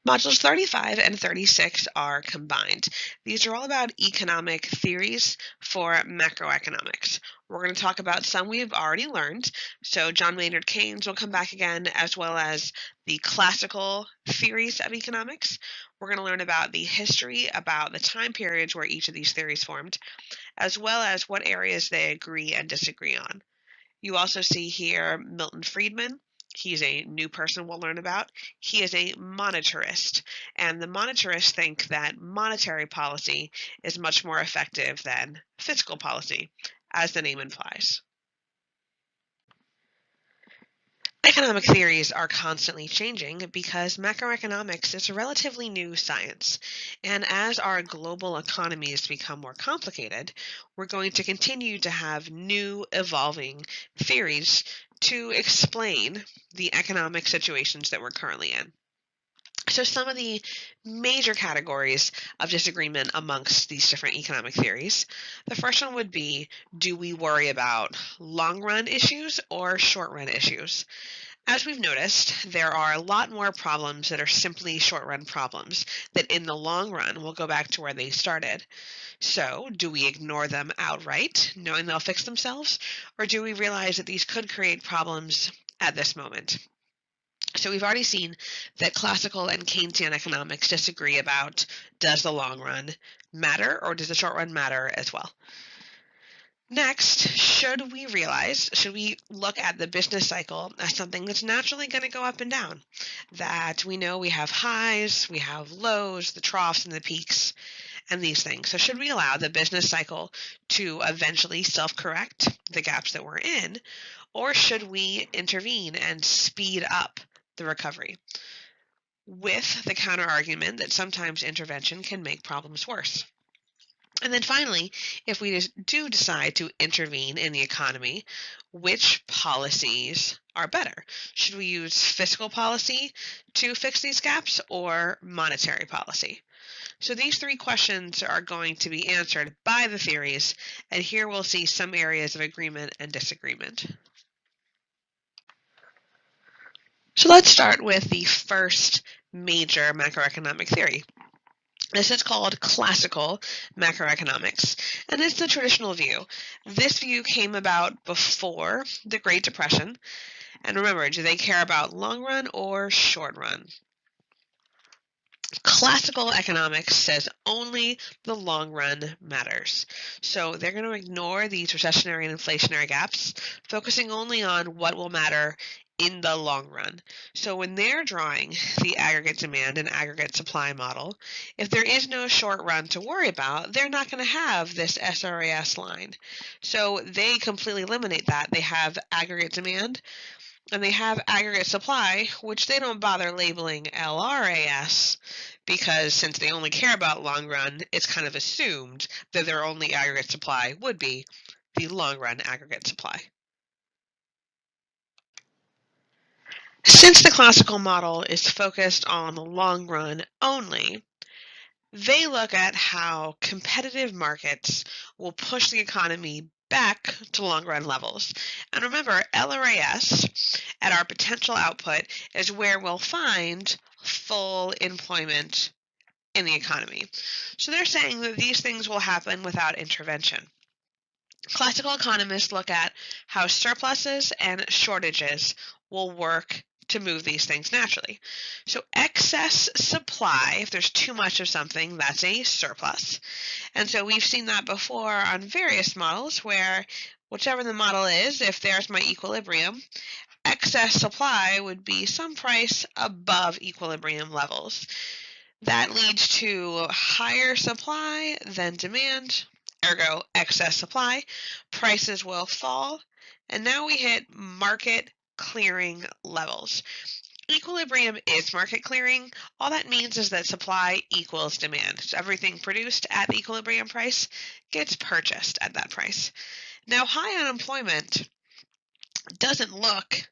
Modules 35 and 36 are combined. These are all about economic theories for macroeconomics. We're going to talk about some we've already learned. So John Maynard Keynes will come back again, as well as the classical theories of economics. We're going to learn about the history, about the time periods where each of these theories formed, as well as what areas they agree and disagree on. You also see here Milton Friedman. He's a new person we'll learn about. He is a monetarist, and the monetarists think that monetary policy is much more effective than fiscal policy, as the name implies. Economic theories are constantly changing because macroeconomics is a relatively new science. And as our global economies become more complicated, we're going to continue to have new evolving theories to explain the economic situations that we're currently in. So some of the major categories of disagreement amongst these different economic theories. The first one would be, do we worry about long-run issues or short-run issues? As we've noticed, there are a lot more problems that are simply short-run problems that in the long run will go back to where they started. So, do we ignore them outright, knowing they'll fix themselves, or do we realize that these could create problems at this moment? So we've already seen that classical and Keynesian economics disagree about, does the long run matter or does the short run matter as well? Next, should we look at the business cycle as something that's naturally going to go up and down? That we know we have highs, we have lows, the troughs and the peaks, and these things. So should we allow the business cycle to eventually self-correct the gaps that we're in, or should we intervene and speed up the recovery? With the counter-argument that sometimes intervention can make problems worse. And then finally, if we do decide to intervene in the economy, which policies are better? Should we use fiscal policy to fix these gaps or monetary policy? So these three questions are going to be answered by the theories, and here we'll see some areas of agreement and disagreement. So let's start with the first major macroeconomic theory. This is called classical macroeconomics, and it's the traditional view. This view came about before the Great Depression. And remember, do they care about long run or short run? Classical economics says only the long run matters. So they're going to ignore these recessionary and inflationary gaps, focusing only on what will matter in the long run. So when they're drawing the aggregate demand and aggregate supply model, if there is no short run to worry about, they're not going to have this SRAS line. So they completely eliminate that. They have aggregate demand and they have aggregate supply, which they don't bother labeling LRAS because since they only care about long run, it's kind of assumed that their only aggregate supply would be the long run aggregate supply. Since the classical model is focused on the long run only, they look at how competitive markets will push the economy back to long run levels. And remember, LRAS at our potential output is where we'll find full employment in the economy. So they're saying that these things will happen without intervention. Classical economists look at how surpluses and shortages will work to move these things naturally. So excess supply, if there's too much of something, that's a surplus. And so we've seen that before on various models where whichever the model is, if there's my equilibrium, excess supply would be some price above equilibrium levels. That leads to higher supply than demand, ergo excess supply, prices will fall, and now we hit market clearing levels. Equilibrium is market clearing. All that means is that supply equals demand. So everything produced at the equilibrium price gets purchased at that price. Now, high unemployment doesn't look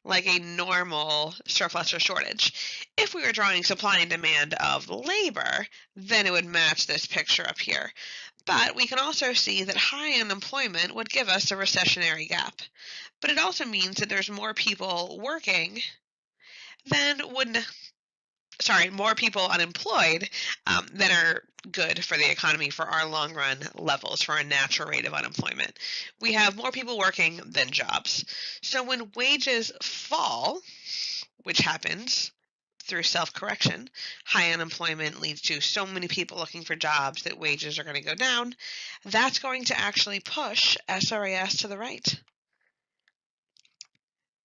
like a normal surplus or shortage. If we were drawing supply and demand of labor, then it would match this picture up here. But we can also see that high unemployment would give us a recessionary gap. But it also means that there's more people working than would more people unemployed than are good for the economy for our long run levels, for our natural rate of unemployment. We have more people working than jobs. So when wages fall, which happens through self-correction, high unemployment leads to so many people looking for jobs that wages are going to go down. That's going to actually push SRAS to the right.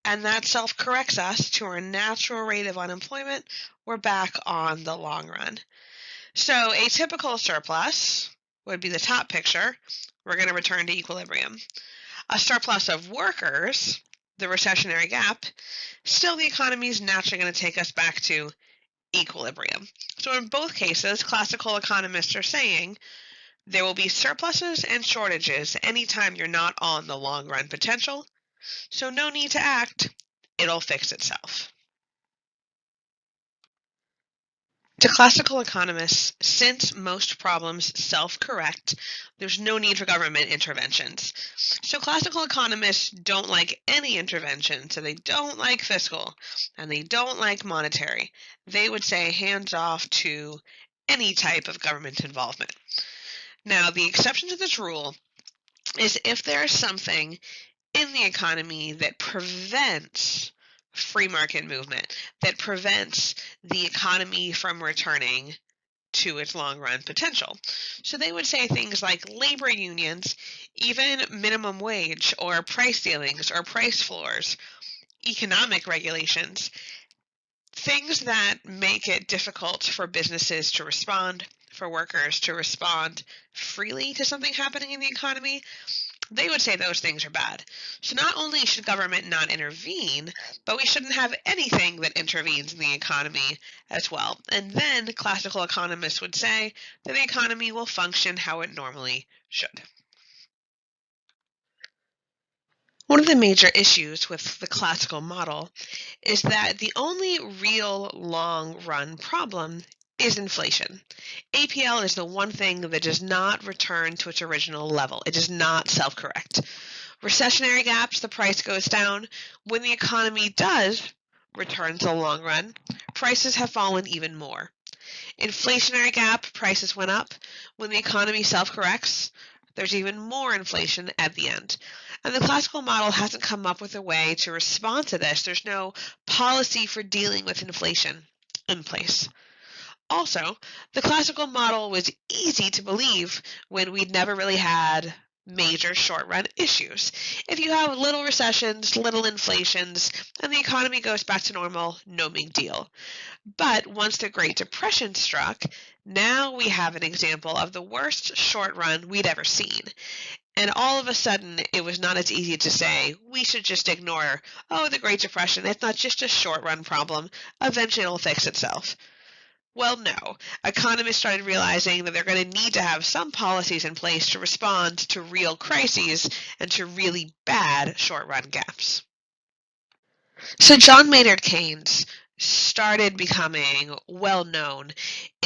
And that self-corrects us to our natural rate of unemployment. We're back on the long run. So a typical surplus would be the top picture. We're going to return to equilibrium. A surplus of workers, the recessionary gap, still the economy is naturally going to take us back to equilibrium. So in both cases, classical economists are saying there will be surpluses and shortages anytime you're not on the long run potential. So no need to act, it'll fix itself. To classical economists, since most problems self-correct, there's no need for government interventions. So classical economists don't like any intervention, so they don't like fiscal, and they don't like monetary. They would say hands off to any type of government involvement. Now, the exception to this rule is if there is something in the economy that prevents free market movement, that prevents the economy from returning to its long-run potential. So they would say things like labor unions, even minimum wage or price ceilings or price floors, economic regulations, things that make it difficult for businesses to respond, for workers to respond freely to something happening in the economy. They would say those things are bad. So not only should government not intervene, but we shouldn't have anything that intervenes in the economy as well. And then classical economists would say that the economy will function how it normally should. One of the major issues with the classical model is that the only real long-run problem is inflation. APL is the one thing that does not return to its original level. It does not self-correct. Recessionary gaps, the price goes down. When the economy does return to the long run, prices have fallen even more. Inflationary gap, prices went up. When the economy self-corrects, there's even more inflation at the end. And the classical model hasn't come up with a way to respond to this. There's no policy for dealing with inflation in place. Also, the classical model was easy to believe when we'd never really had major short-run issues. If you have little recessions, little inflations, and the economy goes back to normal, no big deal. But once the Great Depression struck, now we have an example of the worst short run we'd ever seen. And all of a sudden, it was not as easy to say, we should just ignore, the Great Depression, it's not just a short run problem, eventually it'll fix itself. Well, no. Economists started realizing that they're going to need to have some policies in place to respond to real crises and to really bad short-run gaps. So John Maynard Keynes started becoming well-known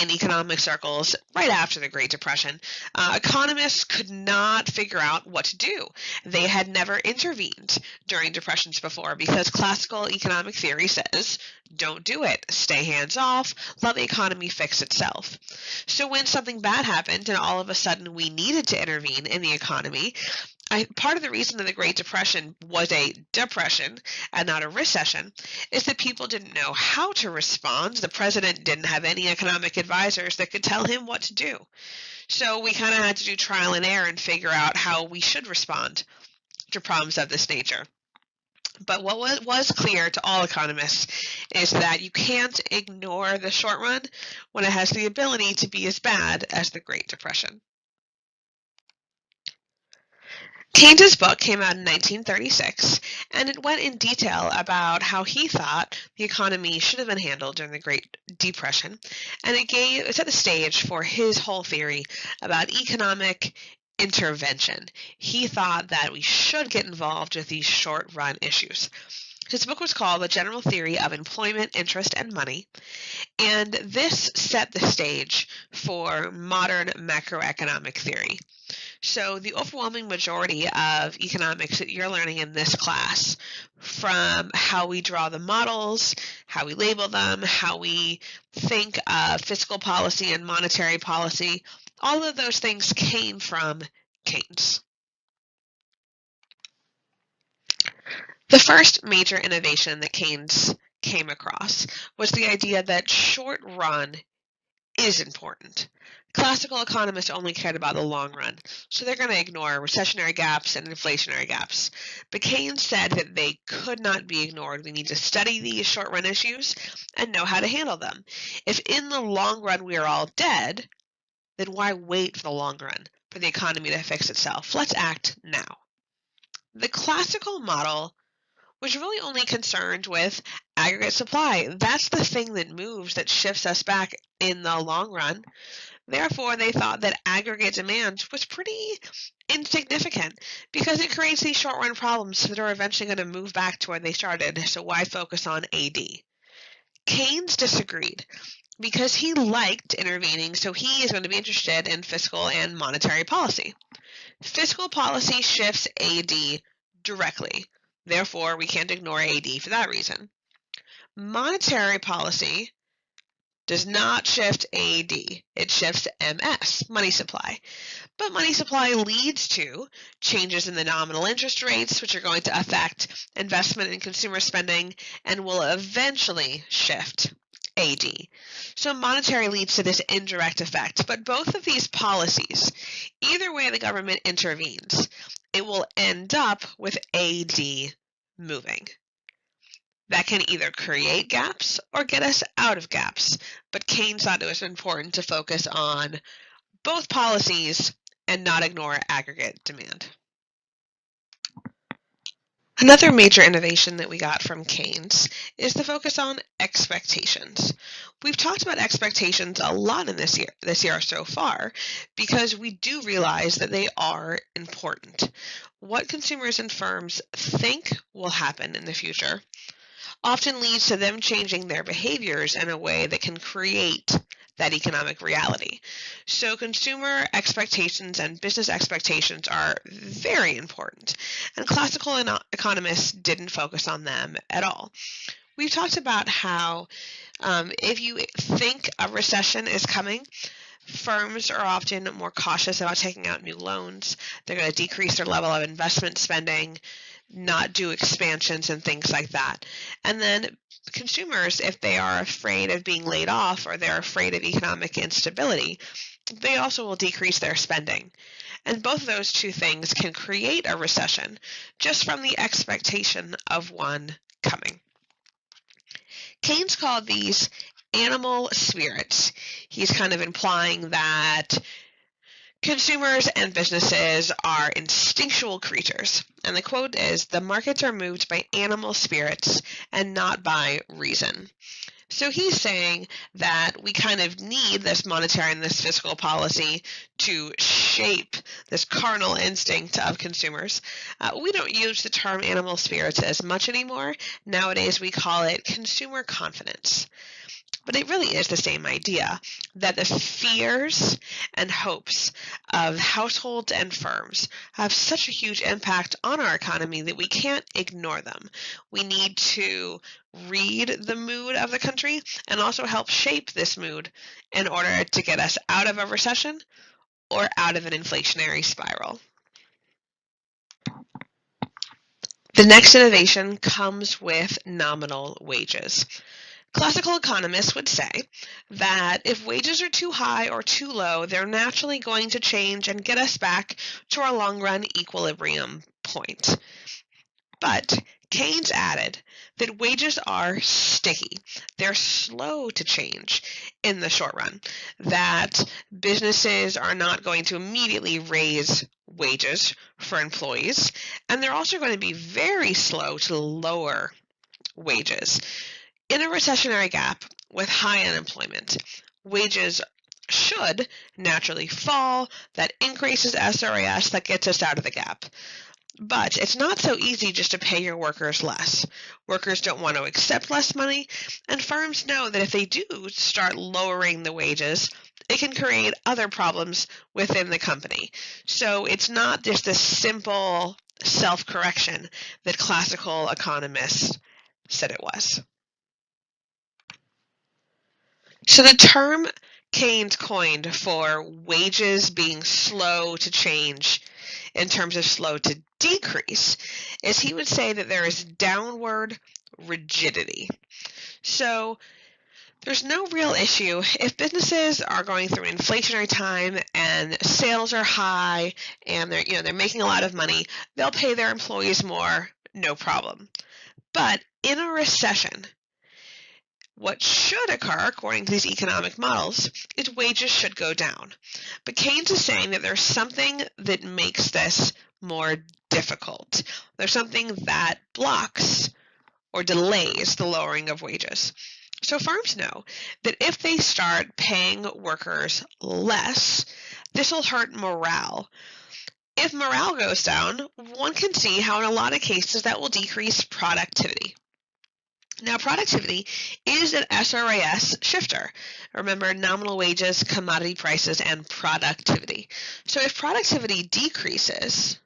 in economic circles right after the Great Depression. Economists could not figure out what to do. They had never intervened during depressions before because classical economic theory says, don't do it, stay hands off, let the economy fix itself. So when something bad happened and all of a sudden we needed to intervene in the economy, part of the reason that the Great Depression was a depression and not a recession is that people didn't know how to respond. The president didn't have any economic advisors that could tell him what to do. So we kind of had to do trial and error and figure out how we should respond to problems of this nature. But what was clear to all economists is that you can't ignore the short run when it has the ability to be as bad as the Great Depression. Keynes's book came out in 1936, and it went in detail about how he thought the economy should have been handled during the Great Depression, and it set the stage for his whole theory about economic intervention. He thought that we should get involved with these short-run issues. His book was called The General Theory of Employment, Interest, and Money, and this set the stage for modern macroeconomic theory. So the overwhelming majority of economics that you're learning in this class, from how we draw the models, how we label them, how we think of fiscal policy and monetary policy, all of those things came from Keynes. The first major innovation that Keynes came across was the idea that short run is important. Classical economists only cared about the long run, so they're going to ignore recessionary gaps and inflationary gaps. But Keynes said that they could not be ignored. We need to study these short-run issues and know how to handle them. If in the long run we are all dead, then why wait for the long run for the economy to fix itself? Let's act now. The classical model was really only concerned with aggregate supply. That's the thing that moves, that shifts us back in the long run. Therefore, they thought that aggregate demand was pretty insignificant because it creates these short-run problems that are eventually going to move back to where they started. So why focus on AD? Keynes disagreed because he liked intervening, so he is going to be interested in fiscal and monetary policy. Fiscal policy shifts AD directly. Therefore, we can't ignore AD for that reason. Monetary policy does not shift AD. It shifts MS, money supply. But money supply leads to changes in the nominal interest rates, which are going to affect investment and consumer spending and will eventually shift AD. So monetary leads to this indirect effect. But both of these policies, either way the government intervenes, it will end up with AD moving. That can either create gaps or get us out of gaps. But Keynes thought it was important to focus on both policies and not ignore aggregate demand. Another major innovation that we got from Keynes is the focus on expectations. We've talked about expectations a lot in this year so far, because we do realize that they are important. What consumers and firms think will happen in the future often leads to them changing their behaviors in a way that can create that economic reality. So consumer expectations and business expectations are very important, and classical economists didn't focus on them at all. We've talked about how if you think a recession is coming, firms are often more cautious about taking out new loans. They're going to decrease their level of investment spending, not do expansions and things like that. And then consumers, if they are afraid of being laid off or they're afraid of economic instability, they also will decrease their spending. And both of those two things can create a recession just from the expectation of one coming. Keynes called these animal spirits. He's kind of implying that consumers and businesses are instinctual creatures. And the quote is, "The markets are moved by animal spirits and not by reason." So he's saying that we kind of need this monetary and this fiscal policy to shape this carnal instinct of consumers. We don't use the term animal spirits as much anymore. Nowadays we call it consumer confidence. But it really is the same idea, that the fears and hopes of households and firms have such a huge impact on our economy that we can't ignore them. We need to read the mood of the country and also help shape this mood in order to get us out of a recession or out of an inflationary spiral. The next innovation comes with nominal wages. Classical economists would say that if wages are too high or too low, they're naturally going to change and get us back to our long-run equilibrium point. But Keynes added that wages are sticky. They're slow to change in the short run, that businesses are not going to immediately raise wages for employees, and they're also going to be very slow to lower wages. In a recessionary gap with high unemployment, wages should naturally fall. That increases SRAS, that gets us out of the gap. But it's not so easy just to pay your workers less. Workers don't want to accept less money, and firms know that if they do start lowering the wages, it can create other problems within the company. So it's not just a simple self-correction that classical economists said it was. So the term Keynes coined for wages being slow to change in terms of slow to decrease is he would say that there is downward rigidity. So there's no real issue if businesses are going through an inflationary time and sales are high and they're making a lot of money, they'll pay their employees more, no problem. But in a recession, what should occur, according to these economic models, is wages should go down. But Keynes is saying that there's something that makes this more difficult. There's something that blocks or delays the lowering of wages. So firms know that if they start paying workers less, this will hurt morale. If morale goes down, one can see how in a lot of cases that will decrease productivity. Now, productivity is an SRAS shifter. Remember, nominal wages, commodity prices, and productivity. So if productivity decreases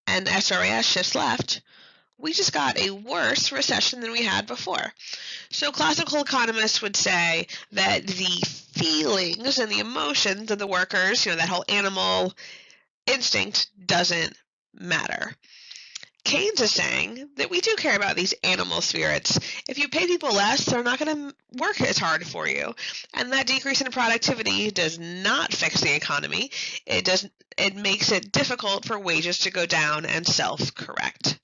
and SRAS shifts left, we just got a worse recession than we had before. So classical economists would say that the feelings and the emotions of the workers, that whole animal instinct doesn't matter. Keynes is saying that we do care about these animal spirits. If you pay people less, they're not going to work as hard for you. And that decrease in productivity does not fix the economy. It makes it difficult for wages to go down and self-correct.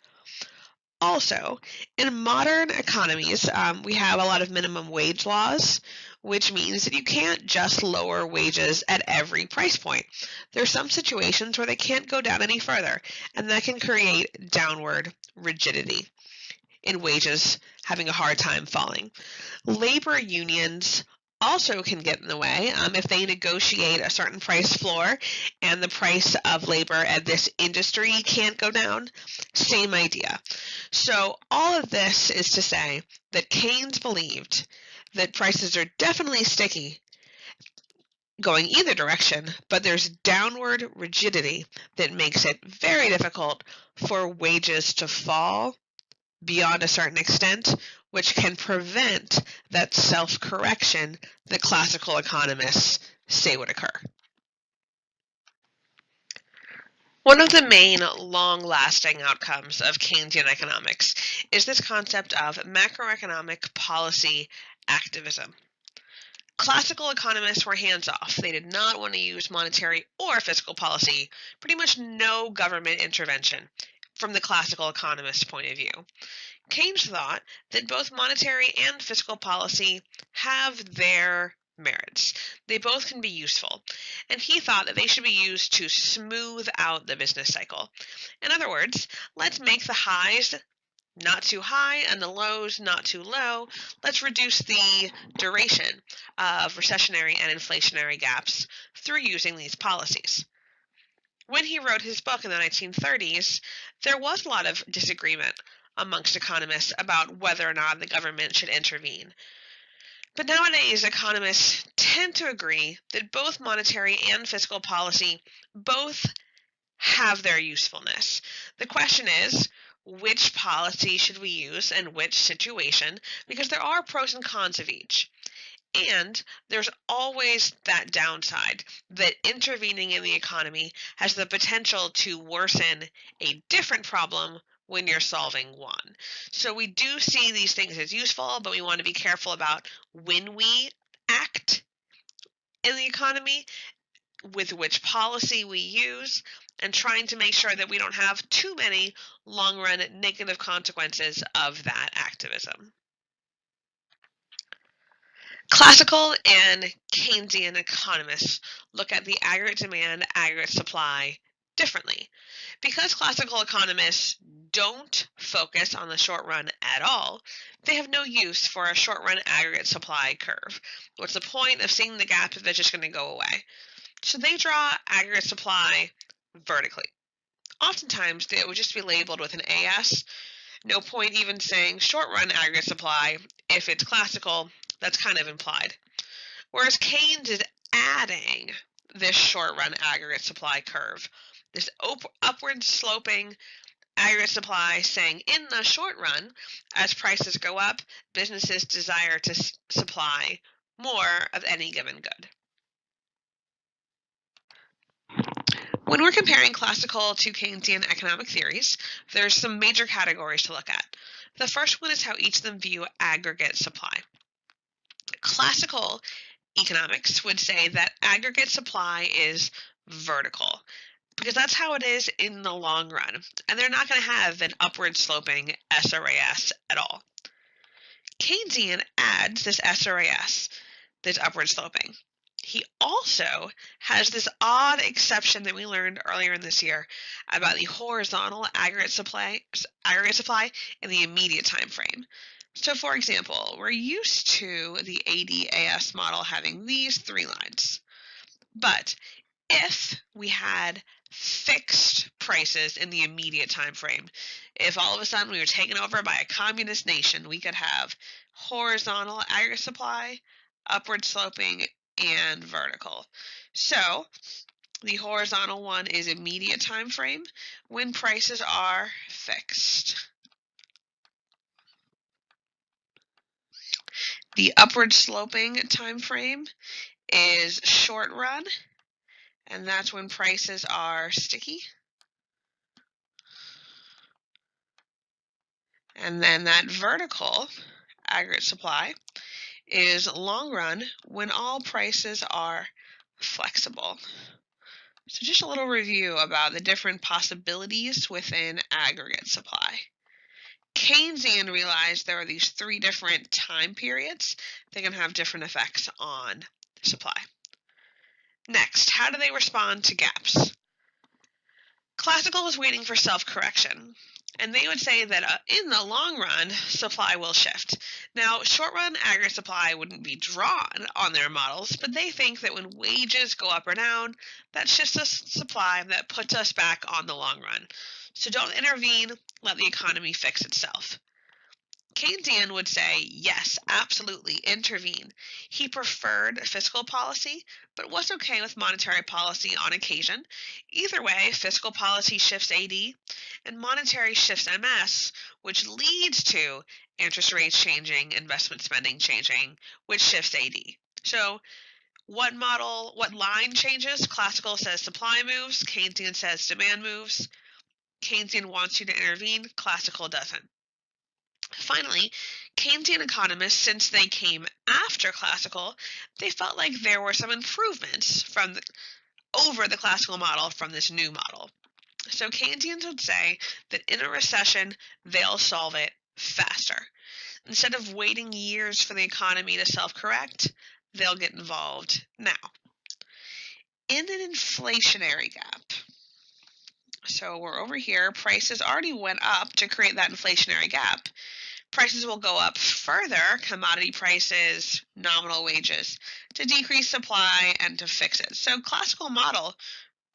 Also, in modern economies, we have a lot of minimum wage laws, which means that you can't just lower wages at every price point. There are some situations where they can't go down any further, and that can create downward rigidity in wages having a hard time falling. Labor unions also can get in the way if they negotiate a certain price floor and the price of labor at this industry can't go down. Same idea. So all of this is to say that Keynes believed that prices are definitely sticky going either direction, but there's downward rigidity that makes it very difficult for wages to fall beyond a certain extent, which can prevent that self-correction that classical economists say would occur. One of the main long-lasting outcomes of Keynesian economics is this concept of macroeconomic policy activism. Classical economists were hands-off. They did not want to use monetary or fiscal policy, pretty much no government intervention from the classical economist's point of view. Keynes thought that both monetary and fiscal policy have their merits. They both can be useful, and he thought that they should be used to smooth out the business cycle. In other words, let's make the highs not too high and the lows not too low. Let's reduce the duration of recessionary and inflationary gaps through using these policies. When he wrote his book in the 1930s, there was a lot of disagreement amongst economists about whether or not the government should intervene. But nowadays, economists tend to agree that both monetary and fiscal policy both have their usefulness. The question is, which policy should we use in which situation? Because there are pros and cons of each. And there's always that downside that intervening in the economy has the potential to worsen a different problem when you're solving one. So we do see these things as useful, but we want to be careful about when we act in the economy, with which policy we use, and trying to make sure that we don't have too many long-run negative consequences of that activism. Classical and Keynesian economists look at the aggregate demand, aggregate supply differently. Because classical economists don't focus on the short run at all, they have no use for a short run aggregate supply curve. What's the point of seeing the gap if it's just going to go away? So they draw aggregate supply vertically, Oftentimes, it would just be labeled with an AS. No point even saying short-run aggregate supply. If it's classical, that's kind of implied. Whereas Keynes is adding this short-run aggregate supply curve, this upward sloping aggregate supply, saying in the short run, as prices go up, businesses desire to supply more of any given good. When we're comparing classical to Keynesian economic theories, there's some major categories to look at. The first one is how each of them view aggregate supply. Classical economics would say that aggregate supply is vertical, because that's how it is in the long run, and they're not going to have an upward sloping SRAS at all. Keynesian adds this SRAS, this upward sloping. He also has this odd exception that we learned earlier in this year about the horizontal aggregate supply in the immediate time frame. So for example, we're used to the ADAS model having these three lines. But if we had fixed prices in the immediate time frame, if all of a sudden we were taken over by a communist nation, we could have horizontal aggregate supply, upward sloping, and vertical. So the horizontal one is immediate time frame when prices are fixed. The upward sloping time frame is short run, and that's when prices are sticky. And then that vertical aggregate supply is long run when all prices are flexible. So just a little review about the different possibilities within aggregate supply. Keynesian realized there are these three different time periods that can have different effects on supply. Next, how do they respond to gaps? Classical is waiting for self-correction, and they would say that in the long run, supply will shift. Now, short-run aggregate supply wouldn't be drawn on their models, but they think that when wages go up or down, that shifts the supply that puts us back on the long run. So don't intervene, let the economy fix itself. Keynesian would say, yes, absolutely, intervene. He preferred fiscal policy, but was okay with monetary policy on occasion. Either way, fiscal policy shifts AD, and monetary shifts MS, which leads to interest rates changing, investment spending changing, which shifts AD. So what line changes? Classical says supply moves, Keynesian says demand moves. Keynesian wants you to intervene, classical doesn't. Finally, Keynesian economists, since they came after classical, they felt like there were some improvements over the classical model from this new model. So Keynesians would say that in a recession, they'll solve it faster. Instead of waiting years for the economy to self-correct, they'll get involved now. In an inflationary gap, so we're over here, prices already went up to create that inflationary gap. Prices will go up further, commodity prices, nominal wages, to decrease supply and to fix it. So classical model,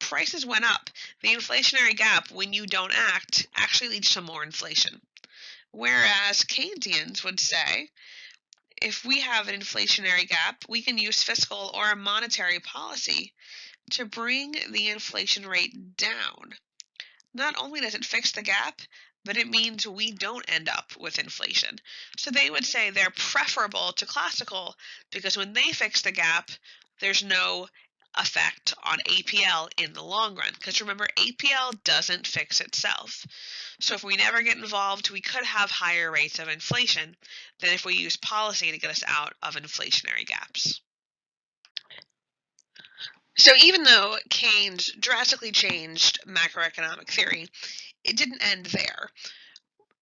prices went up. The inflationary gap, when you don't act, actually leads to more inflation. Whereas Keynesians would say, if we have an inflationary gap, we can use fiscal or monetary policy to bring the inflation rate down. Not only does it fix the gap, but it means we don't end up with inflation. So they would say they're preferable to classical because when they fix the gap, there's no effect on APL in the long run. Because remember, APL doesn't fix itself. So if we never get involved, we could have higher rates of inflation than if we use policy to get us out of inflationary gaps. So even though Keynes drastically changed macroeconomic theory, it didn't end there.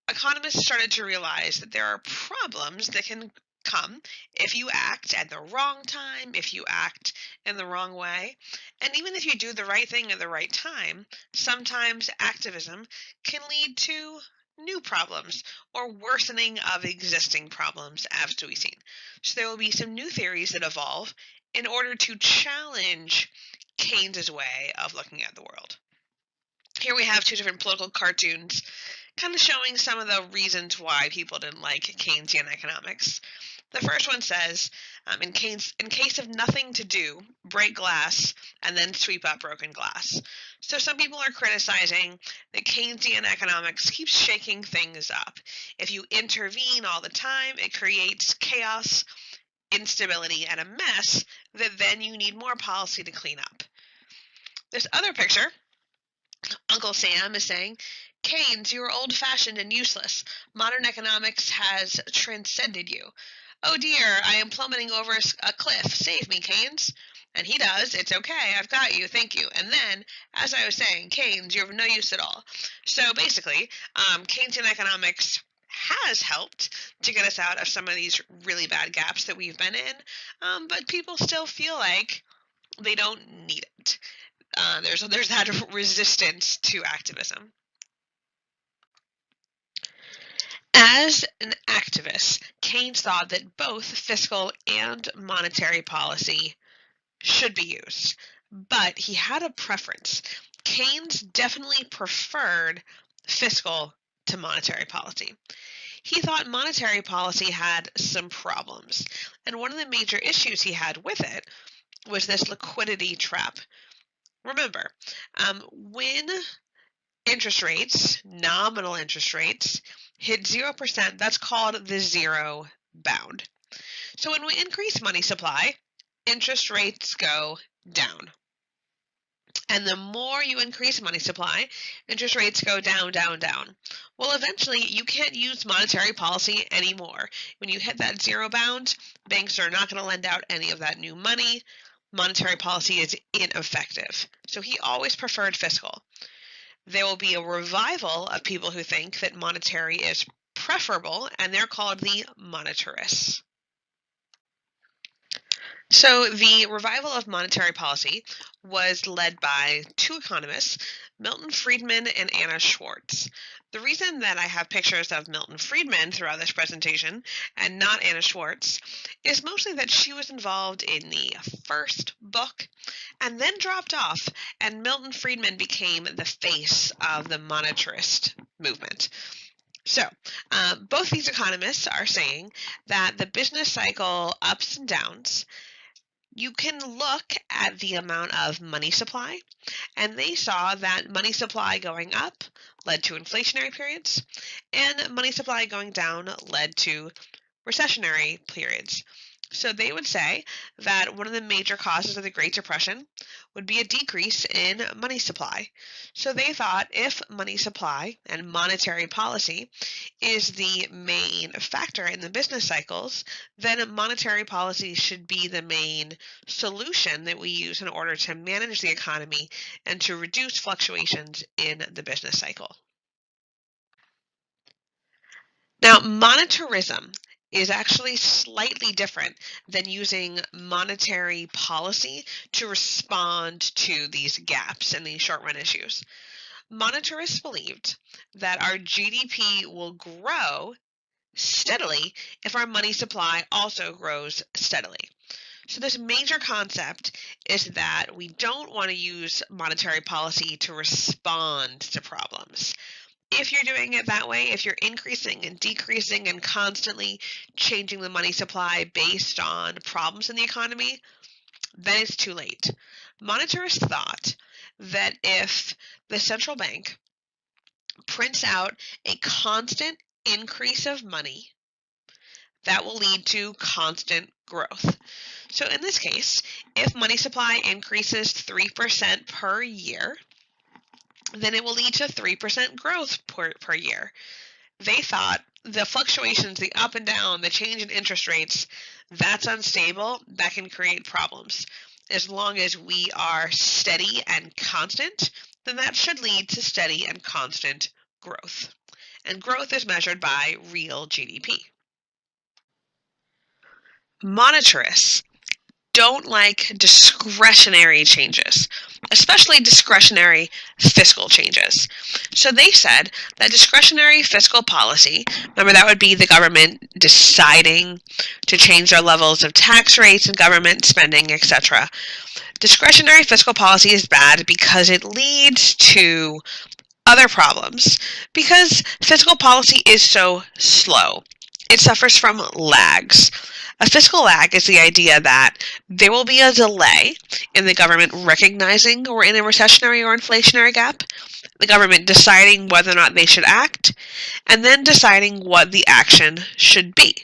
Economists started to realize that there are problems that can come if you act at the wrong time, if you act in the wrong way, and even if you do the right thing at the right time, sometimes activism can lead to new problems or worsening of existing problems, as we've seen. So there will be some new theories that evolve in order to challenge Keynes's way of looking at the world. Here we have two different political cartoons kind of showing some of the reasons why people didn't like Keynesian economics. The first one says, in case of nothing to do, break glass and then sweep up broken glass. So some people are criticizing that Keynesian economics keeps shaking things up. If you intervene all the time, it creates chaos, instability, and a mess that then you need more policy to clean up. This other picture, Uncle Sam is saying, Keynes, you are old-fashioned and useless. Modern economics has transcended you. Oh dear, I am plummeting over a cliff. Save me, Keynes. And he does. It's okay. I've got you. Thank you. And then, as I was saying, Keynes, you're of no use at all. So basically, Keynesian economics has helped to get us out of some of these really bad gaps that we've been in, but people still feel like they don't need it. There's that resistance to activism. As an activist, Keynes thought that both fiscal and monetary policy should be used, but he had a preference. Keynes definitely preferred fiscal to monetary policy. He thought monetary policy had some problems, and one of the major issues he had with it was this liquidity trap. Remember, when interest rates, nominal interest rates, hit 0%, that's called the zero bound. So when we increase money supply, interest rates go down. And the more you increase money supply, interest rates go down, down, down. Well, eventually, you can't use monetary policy anymore. When you hit that zero bound, banks are not going to lend out any of that new money. Monetary policy is ineffective. So he always preferred fiscal. There will be a revival of people who think that monetary is preferable, and they're called the monetarists. So the revival of monetary policy was led by two economists, Milton Friedman and Anna Schwartz. The reason that I have pictures of Milton Friedman throughout this presentation and not Anna Schwartz is mostly that she was involved in the first book and then dropped off, and Milton Friedman became the face of the monetarist movement. So, both these economists are saying that the business cycle ups and downs, you can look at the amount of money supply, and they saw that money supply going up led to inflationary periods, and money supply going down led to recessionary periods. So they would say that one of the major causes of the Great Depression would be a decrease in money supply. So they thought if money supply and monetary policy is the main factor in the business cycles, then monetary policy should be the main solution that we use in order to manage the economy and to reduce fluctuations in the business cycle. Now, monetarism is actually slightly different than using monetary policy to respond to these gaps and these short-run issues. Monetarists believed that our GDP will grow steadily if our money supply also grows steadily. So this major concept is that we don't want to use monetary policy to respond to problems. If you're doing it that way, if you're increasing and decreasing and constantly changing the money supply based on problems in the economy, then it's too late. Monetarists thought that if the central bank prints out a constant increase of money, that will lead to constant growth. So in this case, if money supply increases 3% per year, then it will lead to 3% growth per year. They thought the fluctuations, the up and down, the change in interest rates, that's unstable, that can create problems. As long as we are steady and constant, then that should lead to steady and constant growth. And growth is measured by real GDP. Monetarists don't like discretionary changes, especially discretionary fiscal changes. So they said that discretionary fiscal policy, remember that would be the government deciding to change their levels of tax rates and government spending, etc. Discretionary fiscal policy is bad because it leads to other problems because fiscal policy is so slow. It suffers from lags. A fiscal lag is the idea that there will be a delay in the government recognizing we're in a recessionary or inflationary gap, the government deciding whether or not they should act, and then deciding what the action should be.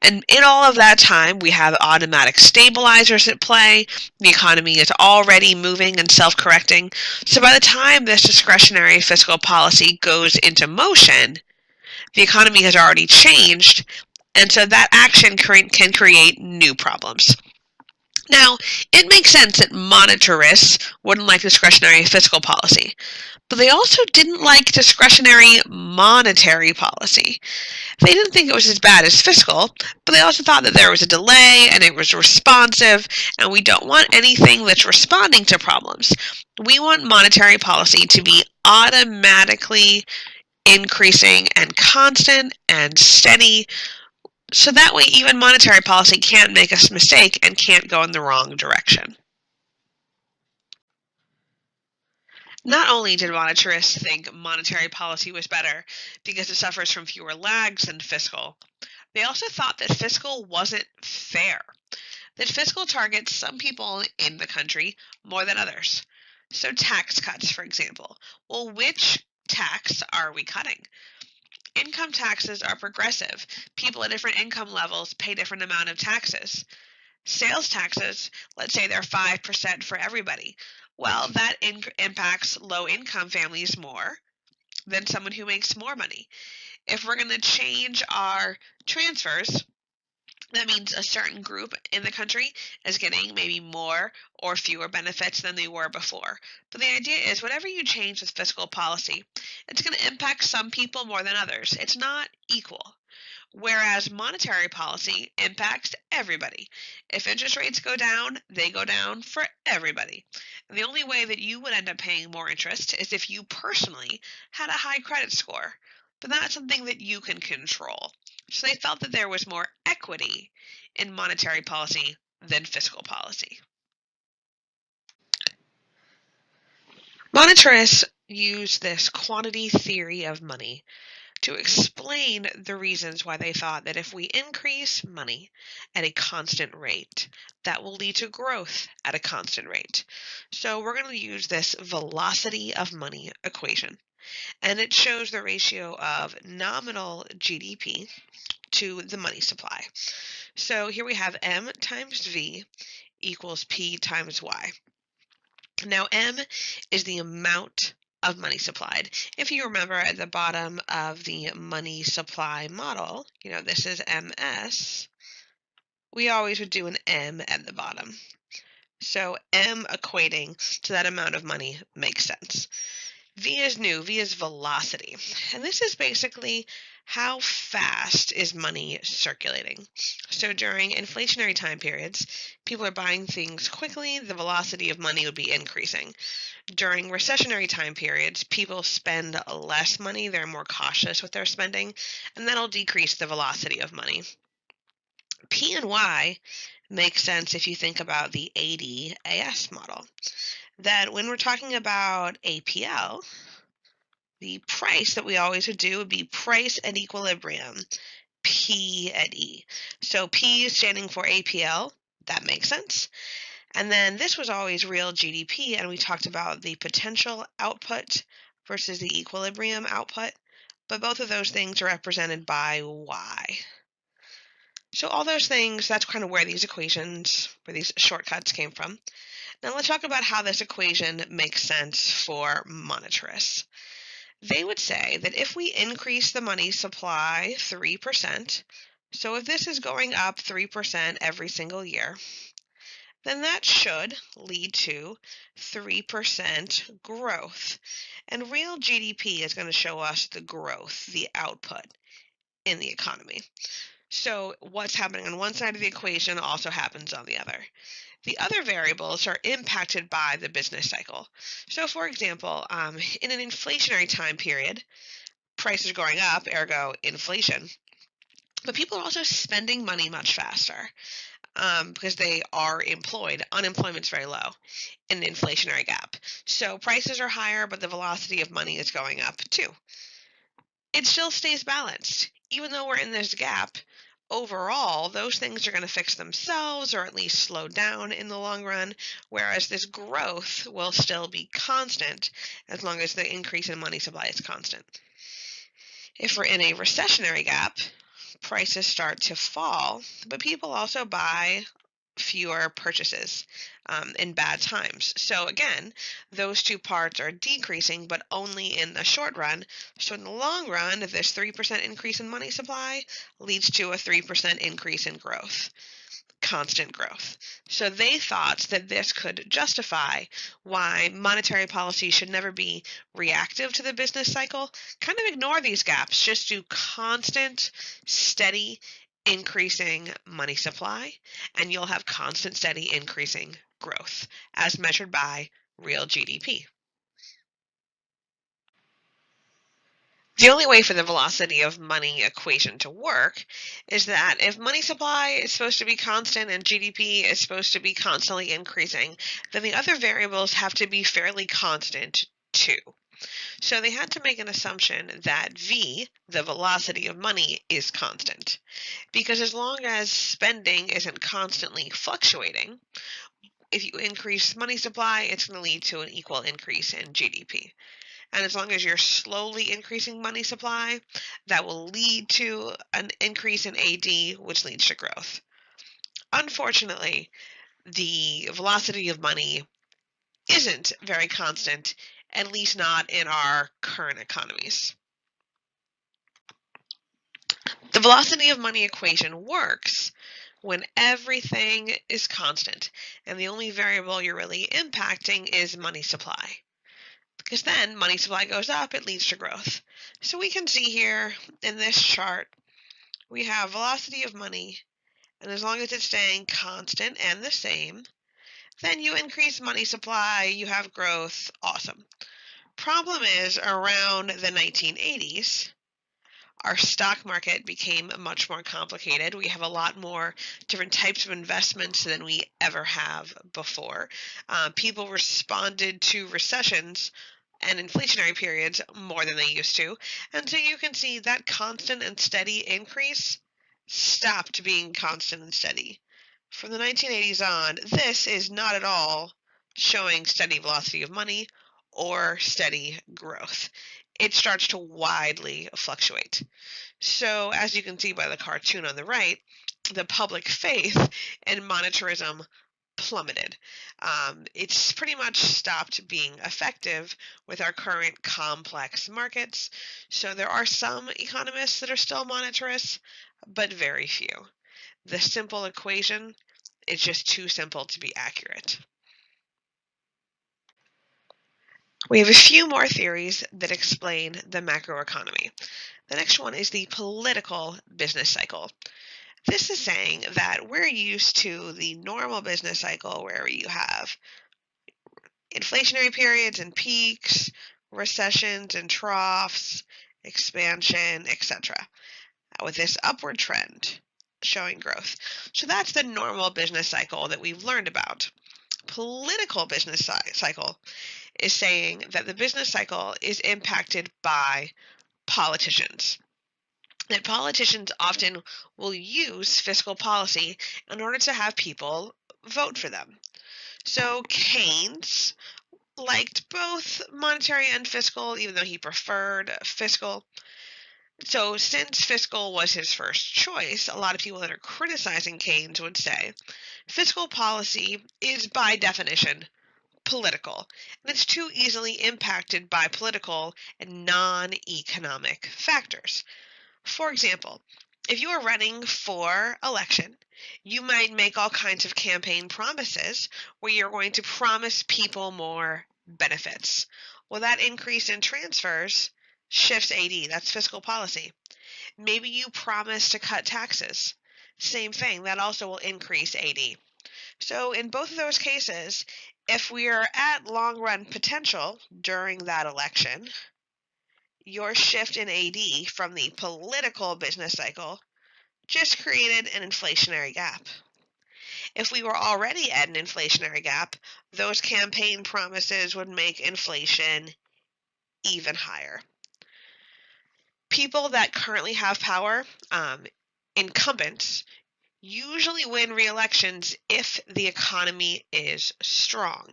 And in all of that time, we have automatic stabilizers at play. The economy is already moving and self correcting. So by the time this discretionary fiscal policy goes into motion, the economy has already changed. And so that action can create new problems. Now, it makes sense that monetarists wouldn't like discretionary fiscal policy, but they also didn't like discretionary monetary policy. They didn't think it was as bad as fiscal, but they also thought that there was a delay and it was responsive, and we don't want anything that's responding to problems. We want monetary policy to be automatically increasing and constant and steady, so that way even monetary policy can't make a mistake and can't go in the wrong direction. Not only did monetarists think monetary policy was better because it suffers from fewer lags than fiscal, they also thought that fiscal wasn't fair, that fiscal targets some people in the country more than others. So tax cuts, for example. Well, which tax are we cutting? Income taxes are progressive. People at different income levels pay different amount of taxes. Sales taxes, let's say they're 5% for everybody. Well, that impacts low-income families more than someone who makes more money. If we're going to change our transfers, that means a certain group in the country is getting maybe more or fewer benefits than they were before. But the idea is whatever you change with fiscal policy, it's going to impact some people more than others. It's not equal. Whereas monetary policy impacts everybody. If interest rates go down, they go down for everybody. And the only way that you would end up paying more interest is if you personally had a high credit score. But that's something that you can control. So they felt that there was more equity in monetary policy than fiscal policy. Monetarists use this quantity theory of money to explain the reasons why they thought that if we increase money at a constant rate, that will lead to growth at a constant rate. So we're going to use this velocity of money equation, and it shows the ratio of nominal GDP to the money supply. So here we have M times V equals P times Y. Now M is the amount of money supplied. If you remember at the bottom of the money supply model, this is MS, we always would do an M at the bottom. So M equating to that amount of money makes sense. V is new, V is velocity. And this is basically how fast is money circulating. So during inflationary time periods, people are buying things quickly, the velocity of money would be increasing. During recessionary time periods, people spend less money, they're more cautious with their spending, and that'll decrease the velocity of money. P and Y make sense if you think about the AD-AS model. That when we're talking about APL, the price that we always would do would be price at equilibrium, P at E. So P is standing for APL, that makes sense. And then this was always real GDP, and we talked about the potential output versus the equilibrium output, but both of those things are represented by Y. So all those things, that's kind of where these equations, where these shortcuts came from. Now let's talk about how this equation makes sense for monetarists. They would say that if we increase the money supply 3%, so if this is going up 3% every single year, then that should lead to 3% growth. And real GDP is going to show us the growth, the output in the economy. So what's happening on one side of the equation also happens on the other. The other variables are impacted by the business cycle. So for example, in an inflationary time period, prices are going up, ergo inflation. But people are also spending money much faster. because they are employed. Unemployment's very low in the inflationary gap. So prices are higher, but the velocity of money is going up too. It still stays balanced. Even though we're in this gap, overall, those things are going to fix themselves or at least slow down in the long run, whereas this growth will still be constant as long as the increase in money supply is constant. If we're in a recessionary gap, prices start to fall, but people also buy fewer purchases in bad times. So again, those two parts are decreasing, but only in the short run. So in the long run, if this 3% increase in money supply leads to a 3% increase in growth, constant growth. So they thought that this could justify why monetary policy should never be reactive to the business cycle. Kind of ignore these gaps, just do constant, steady, increasing money supply, and you'll have constant, steady, increasing growth as measured by real GDP. The only way for the velocity of money equation to work is that if money supply is supposed to be constant and GDP is supposed to be constantly increasing, then the other variables have to be fairly constant too. So they had to make an assumption that V, the velocity of money, is constant. Because as long as spending isn't constantly fluctuating, if you increase money supply, it's going to lead to an equal increase in GDP. And as long as you're slowly increasing money supply, that will lead to an increase in AD, which leads to growth. Unfortunately, the velocity of money isn't very constant, at least not in our current economies. The velocity of money equation works when everything is constant and the only variable you're really impacting is money supply. Because then money supply goes up, it leads to growth. So we can see here in this chart, we have velocity of money, and as long as it's staying constant and the same, then you increase money supply, you have growth, awesome. Problem is, around the 1980s, our stock market became much more complicated. We have a lot more different types of investments than we ever have before. People responded to recessions and inflationary periods more than they used to. And so you can see that constant and steady increase stopped being constant and steady. From the 1980s on, this is not at all showing steady velocity of money or steady growth. It starts to widely fluctuate. So as you can see by the cartoon on the right, the public faith in monetarism plummeted. It's pretty much stopped being effective with our current complex markets. So there are some economists that are still monetarists, but very few. The simple equation is just too simple to be accurate. We have a few more theories that explain the macroeconomy. The next one is the political business cycle. This is saying that we're used to the normal business cycle where you have inflationary periods and peaks, recessions and troughs, expansion, etc., with this upward trend showing growth. So that's the normal business cycle that we've learned about. Political business cycle is saying that the business cycle is impacted by politicians. That politicians often will use fiscal policy in order to have people vote for them. So Keynes liked both monetary and fiscal, even though he preferred fiscal. So since fiscal was his first choice, a lot of people that are criticizing Keynes would say fiscal policy is by definition political, and it's too easily impacted by political and non-economic factors. For example, if you are running for election, you might make all kinds of campaign promises where you're going to promise people more benefits. Well, that increase in transfers shifts AD. That's fiscal policy. Maybe you promise to cut taxes. Same thing. That also will increase AD. So in both of those cases, if we are at long-run potential during that election, your shift in AD from the political business cycle just created an inflationary gap. If we were already at an inflationary gap, those campaign promises would make inflation even higher. People that currently have power, incumbents, usually win re-elections if the economy is strong.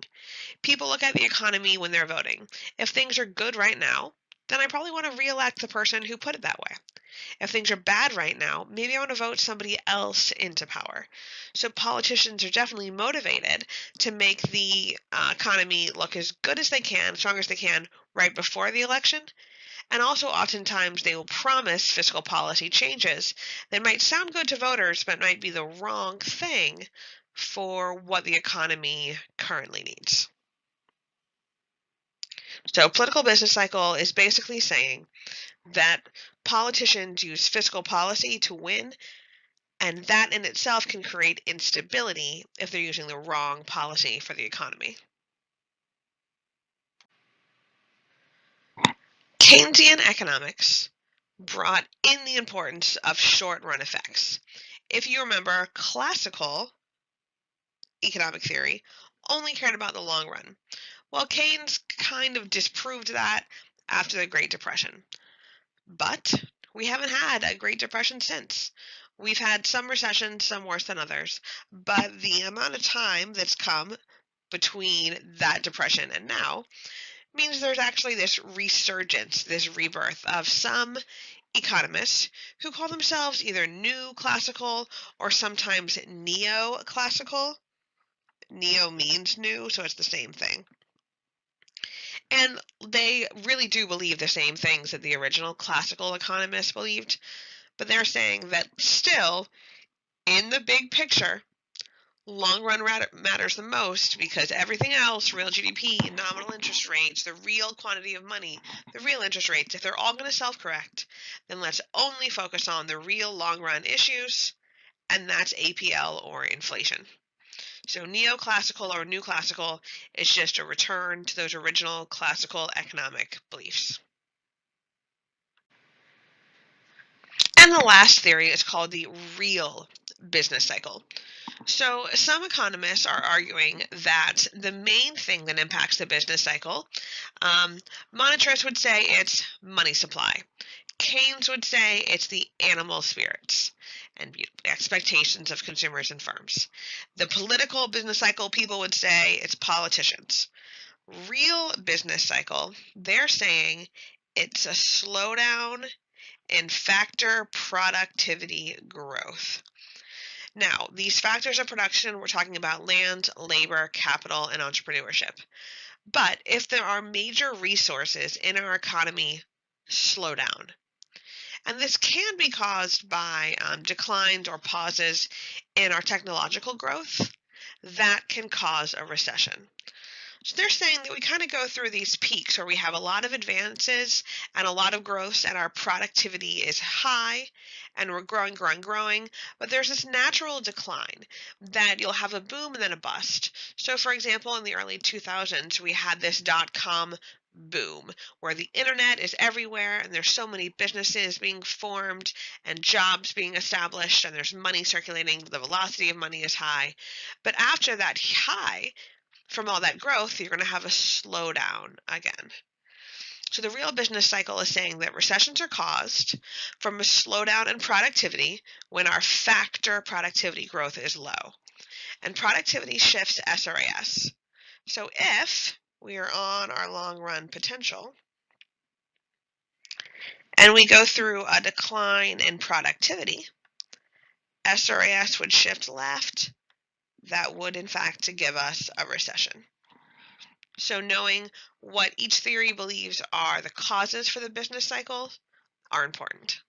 People look at the economy when they're voting. If things are good right now, then I probably want to re-elect the person who put it that way. If things are bad right now, maybe I want to vote somebody else into power. So politicians are definitely motivated to make the economy look as good as they can, strong as they can, right before the election. And also, oftentimes, they will promise fiscal policy changes that might sound good to voters, but might be the wrong thing for what the economy currently needs. So, political business cycle is basically saying that politicians use fiscal policy to win, and that in itself can create instability if they're using the wrong policy for the economy. Keynesian economics brought in the importance of short-run effects. If you remember, classical economic theory only cared about the long run. Well, Keynes kind of disproved that after the Great Depression. But we haven't had a Great Depression since. We've had some recessions, some worse than others, but the amount of time that's come between that depression and now means there's actually this resurgence, this rebirth of some economists who call themselves either new classical or sometimes neoclassical. Neo means new, so it's the same thing. And they really do believe the same things that the original classical economists believed, but they're saying that still, in the big picture, long run matters the most because everything else, real GDP, nominal interest rates, the real quantity of money, the real interest rates, if they're all going to self-correct, then let's only focus on the real long run issues, and that's APL or inflation. So neoclassical or new classical is just a return to those original classical economic beliefs. And the last theory is called the real business cycle. So some economists are arguing that the main thing that impacts the business cycle, monetarists would say it's money supply. Keynes would say it's the animal spirits and expectations of consumers and firms. The political business cycle people would say it's politicians. Real business cycle, they're saying it's a slowdown in factor productivity growth. Now, these factors of production, we're talking about land, labor, capital, and entrepreneurship. But if there are major resources in our economy slow down, and this can be caused by declines or pauses in our technological growth, that can cause a recession. So they're saying that we kind of go through these peaks where we have a lot of advances and a lot of growth and our productivity is high and we're growing, but there's this natural decline that you'll have a boom and then a bust. So for example, in the early 2000s, we had this dot-com boom where the internet is everywhere and there's so many businesses being formed and jobs being established and there's money circulating, the velocity of money is high. But after that high, from all that growth, you're going to have a slowdown again. So the real business cycle is saying that recessions are caused from a slowdown in productivity when our factor productivity growth is low. And productivity shifts SRAS. So if we are on our long run potential and we go through a decline in productivity, SRAS would shift left. That would in fact give us a recession. So knowing what each theory believes are the causes for the business cycle are important.